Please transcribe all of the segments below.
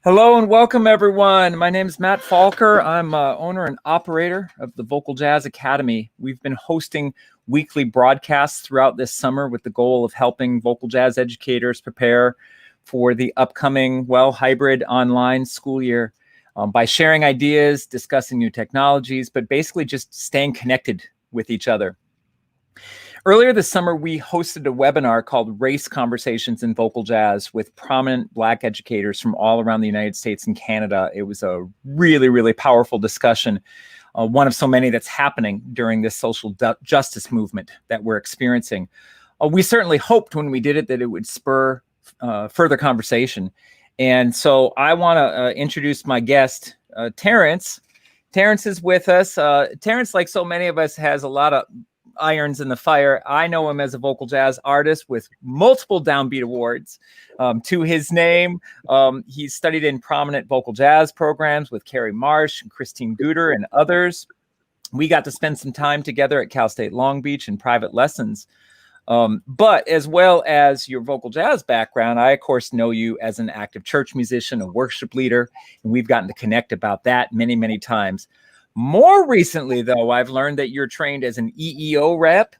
Hello and welcome, everyone. My name is Matt Falker. I'm owner and operator of the Vocal Jazz Academy. We've been hosting weekly broadcasts throughout this summer with the goal of helping vocal jazz educators prepare for the upcoming, hybrid online school year by sharing ideas, discussing new technologies, but basically just staying connected with each other. Earlier this summer, we hosted a webinar called Race Conversations in Vocal Jazz with prominent Black educators from all around the United States and Canada. It was a really, really powerful discussion, one of so many that's happening during this social justice movement that we're experiencing. We certainly hoped when we did it that it would spur further conversation. And so I want to introduce my guest, Terrence. Terrence is with us. Terrence, like so many of us, has a lot of irons in the fire. I know him as a vocal jazz artist with multiple Downbeat Awards to his name. He's studied in prominent vocal jazz programs with Carrie Marsh and Christine Guter and others. We got to spend some time together at Cal State Long Beach in private lessons. But as well as your vocal jazz background, I, of course, know you as an active church musician, a worship leader, and we've gotten to connect about that many, many times. More recently, though, I've learned that you're trained as an EEO rep.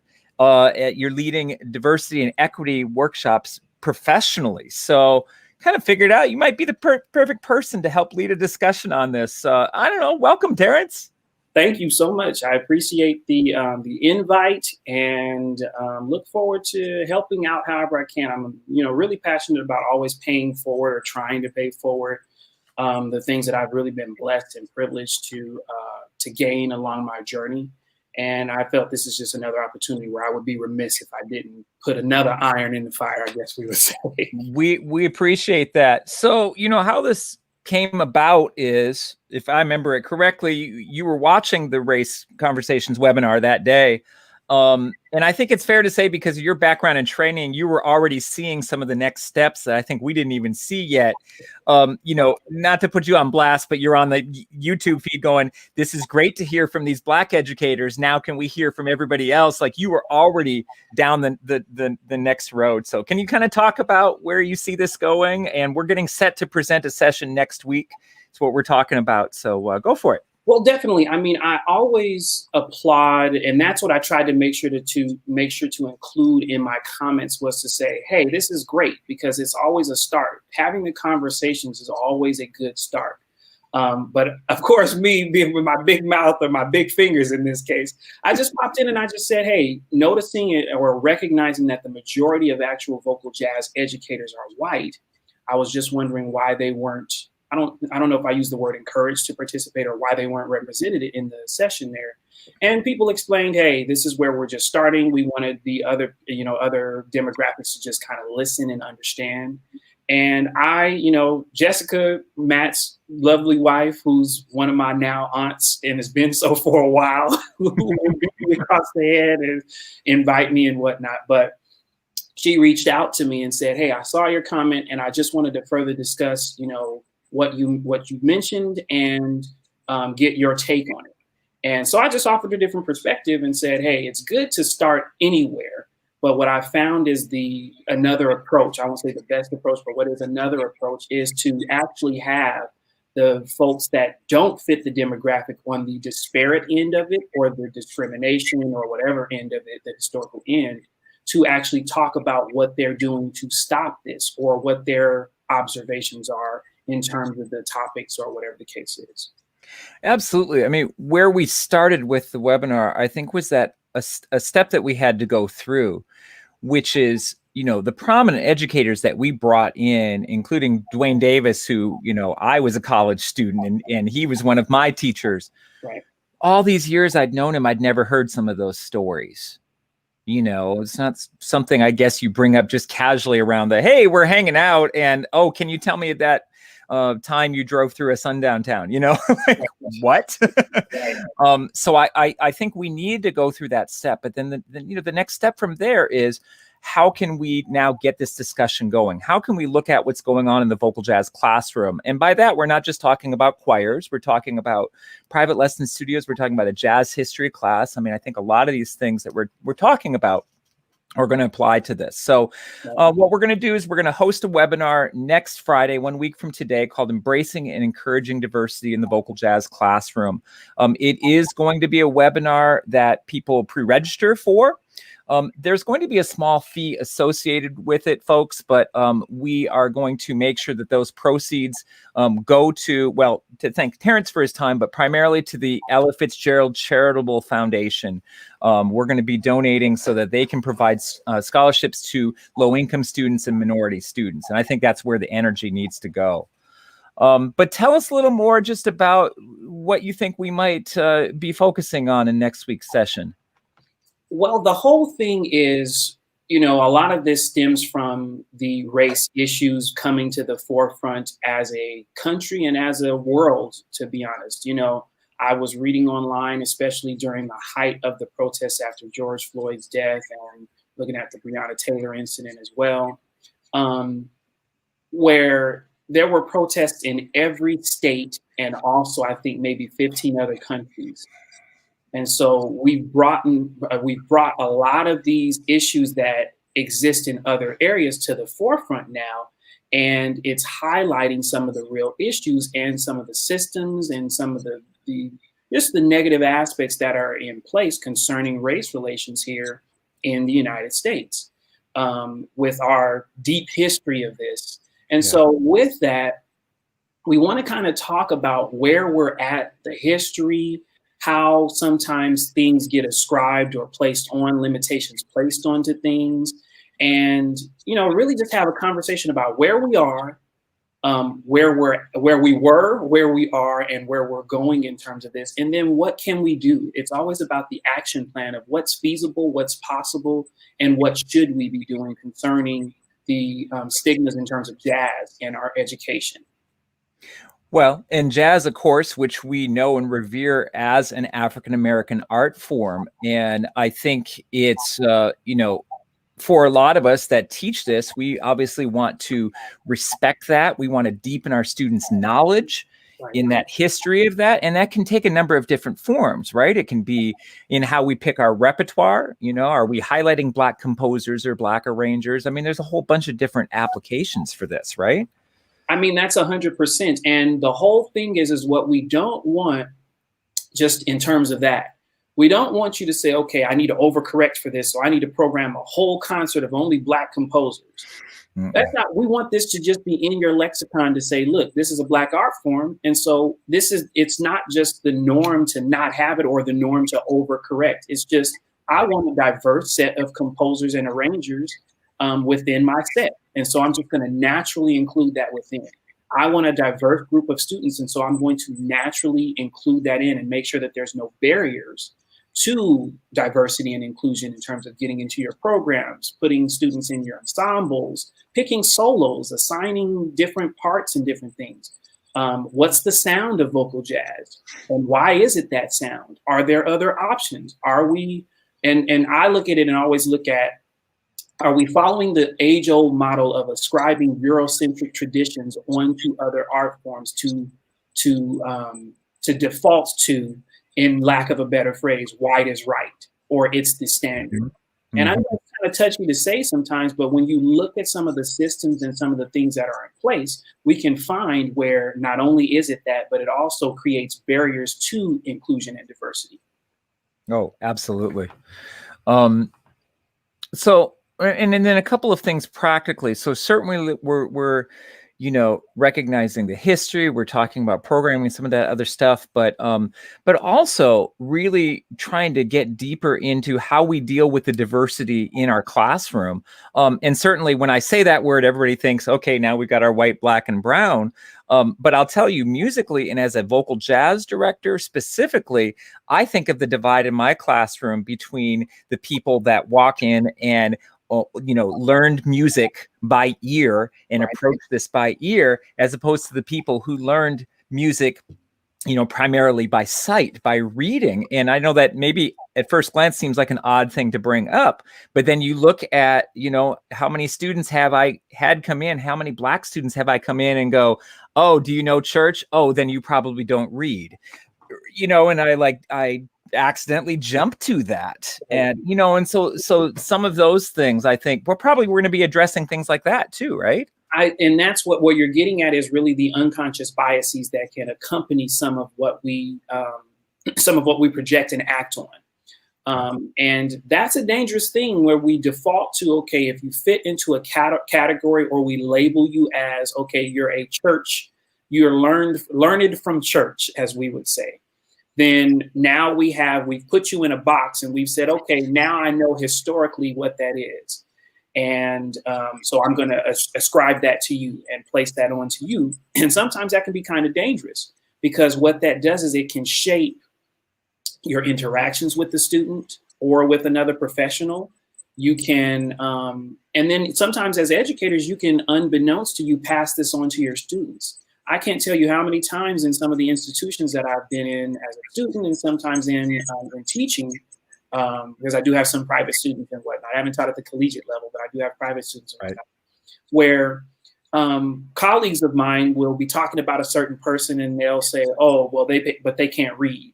You're leading diversity and equity workshops professionally. So kind of figured out you might be the perfect person to help lead a discussion on this. I don't know. Welcome, Terrence. Thank you so much. I appreciate the invite and look forward to helping out however I can. I'm really passionate about always paying forward or trying to pay forward the things that I've really been blessed and privileged to gain along my journey. And I felt this is just another opportunity where I would be remiss if I didn't put another iron in the fire, I guess we would say. We appreciate that. So, how this came about is, if I remember it correctly, you were watching the Race Conversations webinar that day. And I think it's fair to say, because of your background and training, you were already seeing some of the next steps that I think we didn't even see yet. Not to put you on blast, but you're on the YouTube feed going, this is great to hear from these Black educators. Now, can we hear from everybody else? Like, you were already down the next road. So can you kind of talk about where you see this going? And we're getting set to present a session next week. It's what we're talking about. So go for it. Well, definitely. I mean, I always applaud, and that's what I tried to make sure to include in my comments, was to say, hey, this is great, because it's always a start. Having the conversations is always a good start. But of course, me being with my big mouth or my big fingers in this case, I just popped in and I just said, hey, noticing it or recognizing that the majority of actual vocal jazz educators are white, I was just wondering why they weren't, I don't know if I use the word encouraged to participate, or why they weren't represented in the session there. And people explained, hey, this is where we're just starting. We wanted the other demographics to just kind of listen and understand. And Jessica, Matt's lovely wife, who's one of my now aunts and has been so for a while, who beat me across the head and invite me and whatnot. But she reached out to me and said, hey, I saw your comment and I just wanted to further discuss, what you mentioned and get your take on it. And so I just offered a different perspective and said, hey, it's good to start anywhere. But what I found is another approach, I won't say the best approach, but what is another approach is to actually have the folks that don't fit the demographic on the disparate end of it, or the discrimination or whatever end of it, the historical end, to actually talk about what they're doing to stop this, or what their observations are in terms of the topics or whatever the case is. Absolutely. I mean, where we started with the webinar, I think, was that a step that we had to go through, which is, the prominent educators that we brought in, including Dwayne Davis, who, I was a college student and he was one of my teachers. Right. All these years I'd known him, I'd never heard some of those stories. It's not something I guess you bring up just casually around hey, we're hanging out and, oh, can you tell me that time you drove through a sundown town, like, what? So I think we need to go through that step. But then the next step from there is, how can we now get this discussion going? How can we look at what's going on in the vocal jazz classroom? And by that, we're not just talking about choirs. We're talking about private lesson studios. We're talking about a jazz history class. I mean, I think a lot of these things that we're talking about are going to apply to this. So what we're going to do is we're going to host a webinar next Friday, 1 week from today, called Embracing and Encouraging Diversity in the Vocal Jazz Classroom. It is going to be a webinar that people pre-register for. There's going to be a small fee associated with it, folks, but we are going to make sure that those proceeds go to, well, to thank Terrence for his time, but primarily to the Ella Fitzgerald Charitable Foundation. We're going to be donating so that they can provide scholarships to low-income students and minority students. And I think that's where the energy needs to go. But tell us a little more just about what you think we might be focusing on in next week's session. Well, the whole thing is, a lot of this stems from the race issues coming to the forefront as a country and as a world, to be honest. I was reading online, especially during the height of the protests after George Floyd's death, and looking at the Breonna Taylor incident as well, where there were protests in every state and also, I think, maybe 15 other countries. And so we've brought a lot of these issues that exist in other areas to the forefront now. And it's highlighting some of the real issues and some of the systems and some of the just the negative aspects that are in place concerning race relations here in the United States, with our deep history of this. And so with that, we want to kind of talk about where we're at, the history, how sometimes things get ascribed or placed on, limitations placed onto things, and really just have a conversation about where we are, where we were, where we are, and where we're going in terms of this, and then what can we do? It's always about the action plan of what's feasible, what's possible, and what should we be doing concerning the stigmas in terms of jazz and our education. Well, and jazz, of course, which we know and revere as an African-American art form. And I think it's, for a lot of us that teach this, we obviously want to respect that. We want to deepen our students' knowledge in that history of that. And that can take a number of different forms, right? It can be in how we pick our repertoire. Are we highlighting Black composers or Black arrangers? I mean, there's a whole bunch of different applications for this, right? I mean, that's 100%. And the whole thing is what we don't want, just in terms of that. We don't want you to say, okay, I need to overcorrect for this, or I need to program a whole concert of only Black composers. That's not, we want this to just be in your lexicon to say, look, this is a Black art form. And so it's not just the norm to not have it or the norm to overcorrect. It's just, I want a diverse set of composers and arrangers within my set. And so I'm just going to naturally include that within. I want a diverse group of students. And so I'm going to naturally include that in and make sure that there's no barriers to diversity and inclusion in terms of getting into your programs, putting students in your ensembles, picking solos, assigning different parts and different things. What's the sound of vocal jazz? And why is it that sound? Are there other options? Are we, and I look at it and always look at, are we following the age-old model of ascribing Eurocentric traditions onto other art forms to default to, in lack of a better phrase, white is right, or it's the standard? Mm-hmm. And I know it's kind of touchy to say sometimes, but when you look at some of the systems and some of the things that are in place, we can find where not only is it that, but it also creates barriers to inclusion and diversity. Oh, absolutely. And then a couple of things practically. So certainly we're recognizing the history. We're talking about programming, some of that other stuff, but also really trying to get deeper into how we deal with the diversity in our classroom. And certainly when I say that word, everybody thinks, okay, now we've got our white, Black, and brown. But I'll tell you, musically and as a vocal jazz director specifically, I think of the divide in my classroom between the people that walk in and learned music by ear and approached this by ear, as opposed to the people who learned music, primarily by sight, by reading. And I know that maybe at first glance seems like an odd thing to bring up, but then you look at, how many students have I had come in? How many Black students have I come in and go, oh, do you know church? Oh, then you probably don't read, and I accidentally jump to that. And, and so some of those things, I think we're going to be addressing things like that too, right? And that's what you're getting at, is really the unconscious biases that can accompany some of what we project and act on. And that's a dangerous thing, where we default to, okay, if you fit into a category, or we label you as, okay, you're a church, you're learned from church, as we would say. Then now we've put you in a box, and we've said, okay, now I know historically what that is. And so I'm going to ascribe that to you and place that onto you. And sometimes that can be kind of dangerous, because what that does is it can shape your interactions with the student or with another professional. You can, and then sometimes as educators, you can, unbeknownst to you, pass this on to your students. I can't tell you how many times in some of the institutions that I've been in as a student, and sometimes in teaching, because I do have some private students and whatnot. I haven't taught at the collegiate level, but I do have private students, right, where colleagues of mine will be talking about a certain person, and they'll say, "Oh, well, they can't read."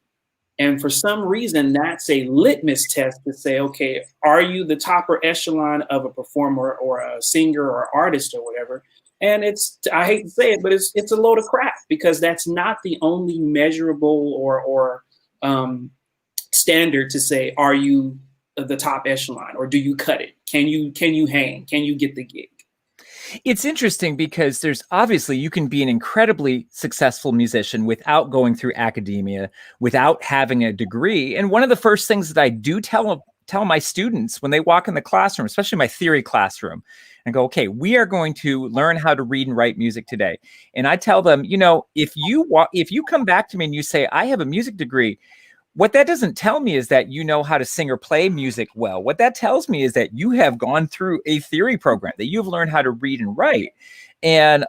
And for some reason, that's a litmus test to say, okay, are you the top echelon of a performer or a singer or artist or whatever? And I hate to say it, but it's a load of crap, because that's not the only measurable or standard to say, are you the top echelon, or do you cut it? Can you hang? Can you get the gig? It's interesting, because there's obviously, you can be an incredibly successful musician without going through academia, without having a degree. And one of the first things that I do tell my students when they walk in the classroom, especially my theory classroom, and go, okay, we are going to learn how to read and write music today. And I tell them, if you come back to me and you say, I have a music degree, what that doesn't tell me is that you know how to sing or play music well. What that tells me is that you have gone through a theory program, that you've learned how to read and write. And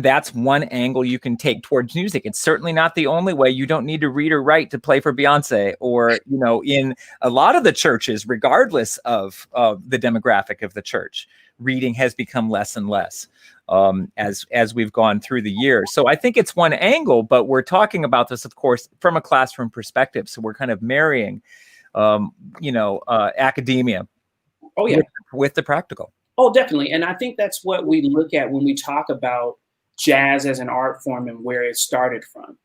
that's one angle you can take towards music. It's certainly not the only way. You don't need to read or write to play for Beyonce, or, in a lot of the churches, regardless of the demographic of the church, reading has become less and less as we've gone through the years. So I think it's one angle, but we're talking about this, of course, from a classroom perspective. So we're kind of marrying, academia with the practical. Oh, definitely. And I think that's what we look at when we talk about jazz as an art form and where it started from.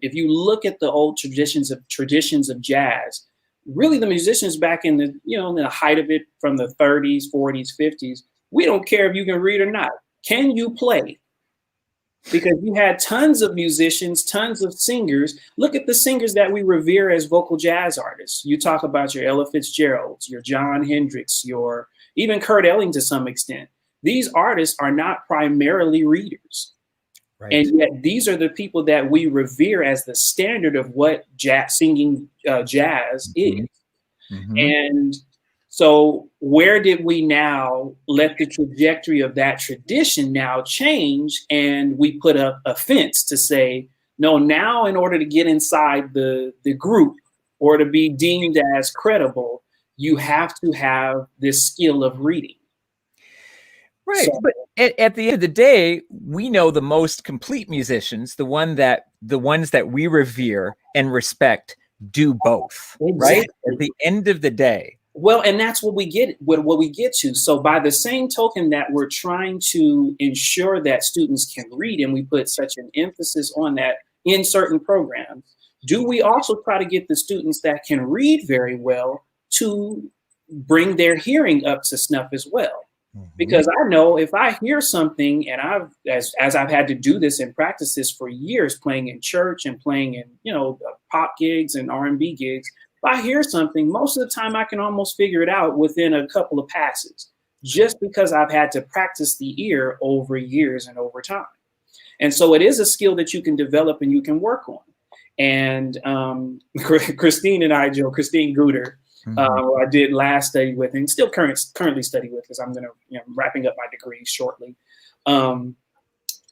If you look at the old traditions of jazz, really the musicians back in the height of it, from the 30s, 40s, 50s, we don't care if you can read or not. Can you play? Because you had tons of musicians, tons of singers. Look at the singers that we revere as vocal jazz artists. You talk about your Ella Fitzgeralds, your Jon Hendricks, your even Kurt Elling to some extent. These artists are not primarily readers. Right. And yet these are the people that we revere as the standard of what singing jazz is. Mm-hmm. And so where did we now let the trajectory of that tradition now change, and we put up a fence to say, no, now in order to get inside the group or to be deemed as credible, you have to have this skill of reading. Right. So, but at the end of the day, we know the most complete musicians, the ones that we revere and respect, do both. Exactly. Right? At the end of the day. Well, and that's what we get to. So by the same token that we're trying to ensure that students can read, and we put such an emphasis on that in certain programs, do we also try to get the students that can read very well to bring their hearing up to snuff as well? Mm-hmm. Because I know if I hear something, and as I've had to do this and practice this for years, playing in church and playing in, pop gigs and R&B gigs, if I hear something, most of the time I can almost figure it out within a couple of passes, just because I've had to practice the ear over years and over time. And so it is a skill that you can develop and you can work on. And Christine Guter, who I did last study with, and still currently study with, because I'm wrapping up my degree shortly.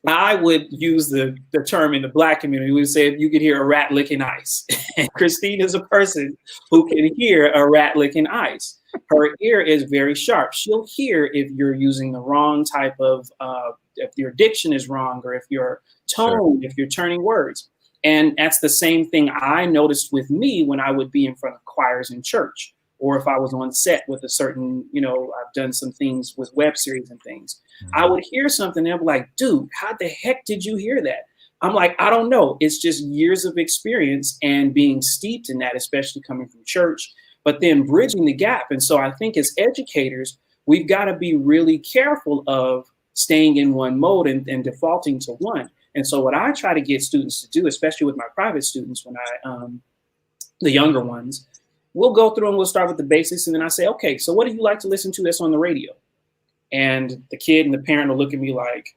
I would use the term in the Black community. We would say, if you could hear a rat licking ice. And Christine is a person who can hear a rat licking ice. Her ear is very sharp. She'll hear if you're using the wrong type of, if your diction is wrong, or if your tone, if you're turning words. And that's the same thing I noticed with me when I would be in front of choirs in church, or if I was on set with a certain, I've done some things with web series and things. I would hear something and I'd be like, dude, how the heck did you hear that? I'm like, I don't know. It's just years of experience and being steeped in that, especially coming from church, but then bridging the gap. And so I think as educators, we've got to be really careful of staying in one mode and defaulting to one. And so what I try to get students to do, especially with my private students, the younger ones, we'll go through and we'll start with the basics. And then I say, okay, so what do you like to listen to that's on the radio? And the kid and the parent will look at me like,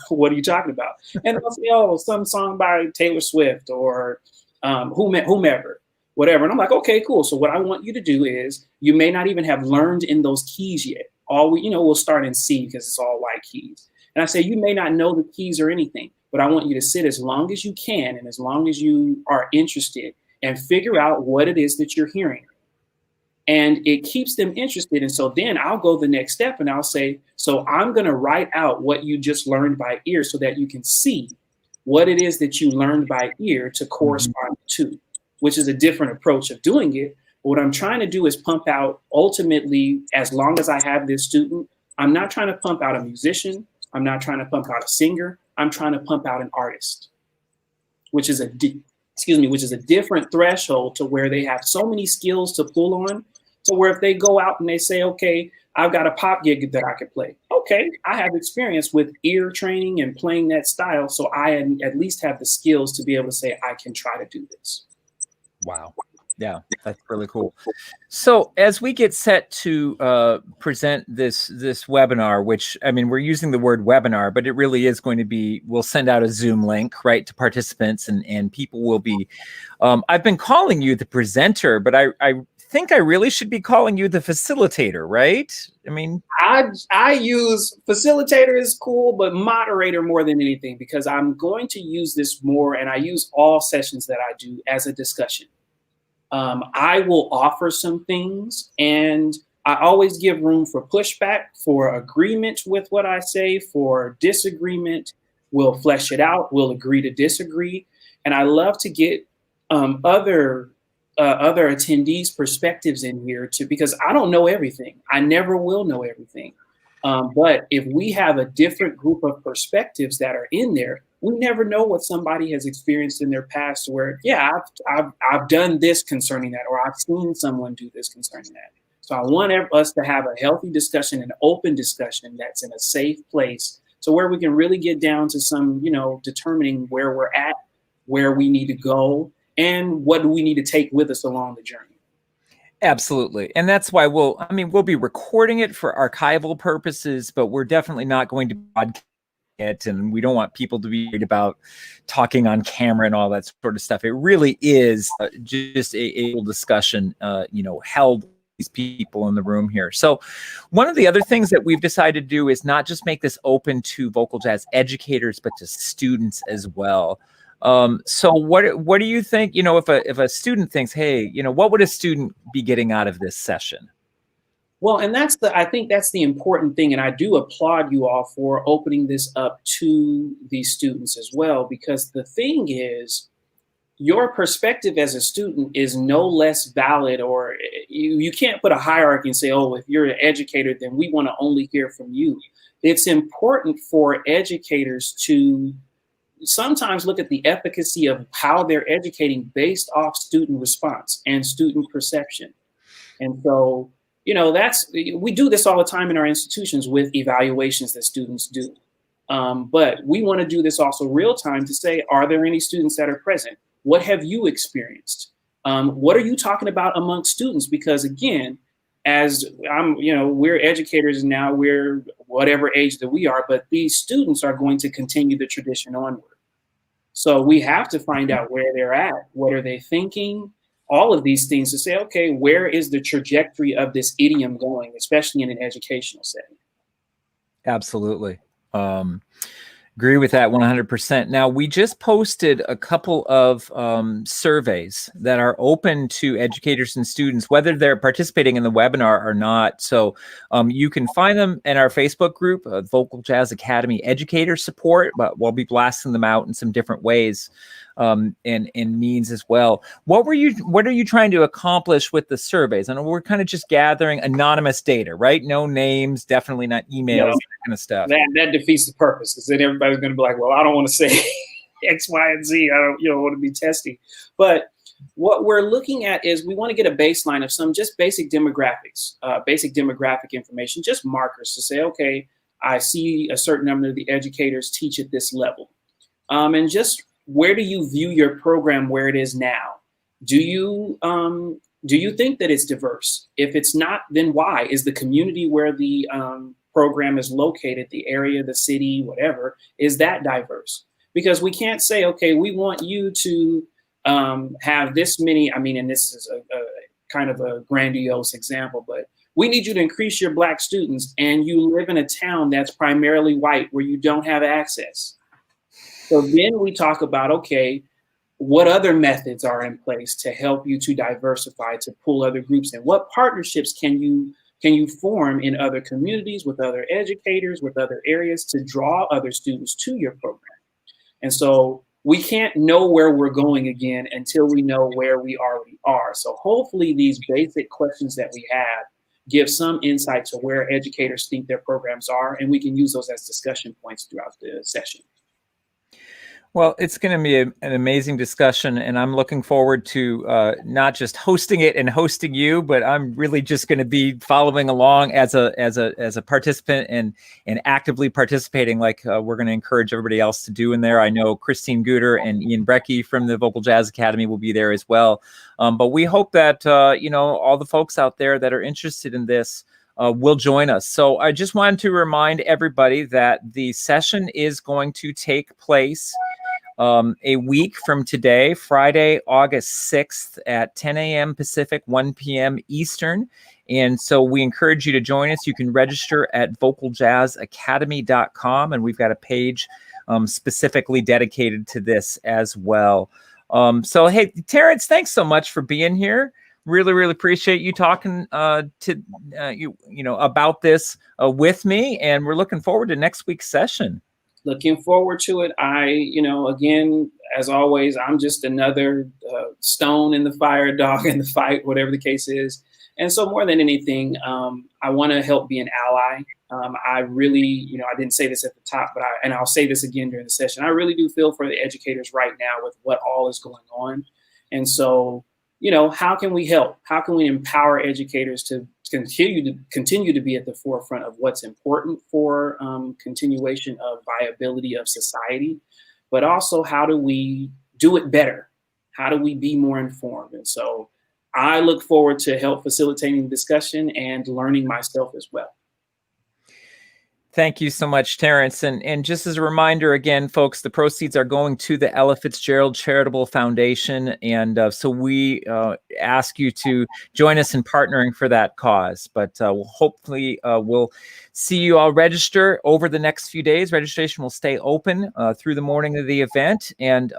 what are you talking about? And they'll say, oh, some song by Taylor Swift or whomever, whatever. And I'm like, okay, cool. So what I want you to do is, you may not even have learned in those keys yet. We'll start in C because it's all white keys. And I say, you may not know the keys or anything, but I want you to sit as long as you can and as long as you are interested and figure out what it is that you're hearing. And it keeps them interested. And so then I'll go the next step and I'll say, so I'm going to write out what you just learned by ear so that you can see what it is that you learned by ear to correspond to, which is a different approach of doing it. But what I'm trying to do is pump out, ultimately, as long as I have this student, I'm not trying to pump out a musician. I'm not trying to pump out a singer. I'm trying to pump out an artist, which is a different threshold to where they have so many skills to pull on, to where if they go out and they say, okay, I've got a pop gig that I could play. Okay, I have experience with ear training and playing that style, so I at least have the skills to be able to say, I can try to do this. Wow. Yeah, that's really cool. So as we get set to present this webinar, which, I mean, we're using the word webinar, but it really is going to be, we'll send out a Zoom link, right, to participants, and people will be, I've been calling you the presenter, but I think I really should be calling you the facilitator, right? I mean, I use facilitator is cool, but moderator more than anything, because I'm going to use this more, and I use all sessions that I do as a discussion. I will offer some things, and I always give room for pushback, for agreement with what I say, for disagreement. We'll flesh it out. We'll agree to disagree. And I love to get other attendees' perspectives in here too, because I don't know everything. I never will know everything. But if we have a different group of perspectives that are in there, we never know what somebody has experienced in their past where, yeah, I've done this concerning that, or I've seen someone do this concerning that. So I want us to have a healthy discussion, an open discussion that's in a safe place, so where we can really get down to some, determining where we're at, where we need to go, and what do we need to take with us along the journey. Absolutely. And that's why we'll be recording it for archival purposes, but we're definitely not going to broadcast it, and we don't want people to be worried about talking on camera and all that sort of stuff. It really is just a discussion, held with these people in the room here. So one of the other things that we've decided to do is not just make this open to vocal jazz educators, but to students as well. So what do you think, if a student thinks, hey, what would a student be getting out of this session? Well, and I think that's the important thing. And I do applaud you all for opening this up to these students as well, because the thing is, your perspective as a student is no less valid, or you can't put a hierarchy and say, oh, if you're an educator, then we want to only hear from you. It's important for educators to sometimes look at the efficacy of how they're educating based off student response and student perception. And so, we do this all the time in our institutions with evaluations that students do. But we want to do this also real time to say, are there any students that are present? What have you experienced? What are you talking about amongst students? Because again, as we're educators now, we're whatever age that we are, but these students are going to continue the tradition onward. So we have to find out where they're at, what are they thinking, all of these things to say, okay, where is the trajectory of this idiom going, especially in an educational setting? Absolutely. Agree with that 100%. Now, we just posted a couple of surveys that are open to educators and students, whether they're participating in the webinar or not. So you can find them in our Facebook group, Vocal Jazz Academy Educator Support, but we'll be blasting them out in some different ways and means as well. What are you trying to accomplish with the surveys? I know we're kind of just gathering anonymous data, right? No names, definitely not emails, that kind of stuff. That defeats the purpose, because then everybody's going to be like, well, I don't want to say X, Y, and Z. I don't want to be testy. But what we're looking at is we want to get a baseline of some just basic demographics, basic demographic information, just markers to say, okay, I see a certain number of the educators teach at this level. And just where do you view your program where it is now? Do you think that it's diverse? If it's not, then why? Is the community where the program is located, the area, the city, whatever, is that diverse? Because we can't say, okay, we want you to have this many, and this is a kind of a grandiose example, but we need you to increase your Black students, and you live in a town that's primarily white where you don't have access. So then we talk about, okay, what other methods are in place to help you to diversify, to pull other groups in? What partnerships can you form in other communities, with other educators, with other areas, to draw other students to your program? And so we can't know where we're going again until we know where we already are. So hopefully these basic questions that we have give some insight to where educators think their programs are, and we can use those as discussion points throughout the session. Well, it's going to be an amazing discussion, and I'm looking forward to not just hosting it and hosting you, but I'm really just going to be following along as a participant and actively participating, like we're going to encourage everybody else to do in there. I know Christine Guter and Ian Brecky from the Vocal Jazz Academy will be there as well. But we hope that all the folks out there that are interested in this will join us. So I just wanted to remind everybody that the session is going to take place a week from today, Friday, August 6th at 10 a.m. Pacific, 1 p.m. Eastern. And so we encourage you to join us. You can register at vocaljazzacademy.com, and we've got a page specifically dedicated to this as well. So, hey, Terrence, thanks so much for being here. Really, really appreciate you talking to about this with me, and we're looking forward to next week's session. Looking forward to it. Again, as always, I'm just another stone in the fire, dog in the fight, whatever the case is. And so more than anything, I want to help be an ally. I really, I didn't say this at the top, but I'll say this again during the session. I really do feel for the educators right now with what all is going on. And so, how can we help? How can we empower educators to continue to be at the forefront of what's important for continuation of viability of society, but also how do we do it better? How do we be more informed? And so I look forward to help facilitating the discussion and learning myself as well. Thank you so much, Terrence. And just as a reminder, again, folks, the proceeds are going to the Ella Fitzgerald Charitable Foundation. And so we ask you to join us in partnering for that cause. But hopefully we'll see you all register over the next few days. Registration will stay open through the morning of the event. And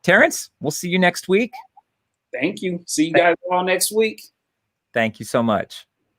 Terrence, we'll see you next week. Thank you. See you guys all next week. Thank you so much.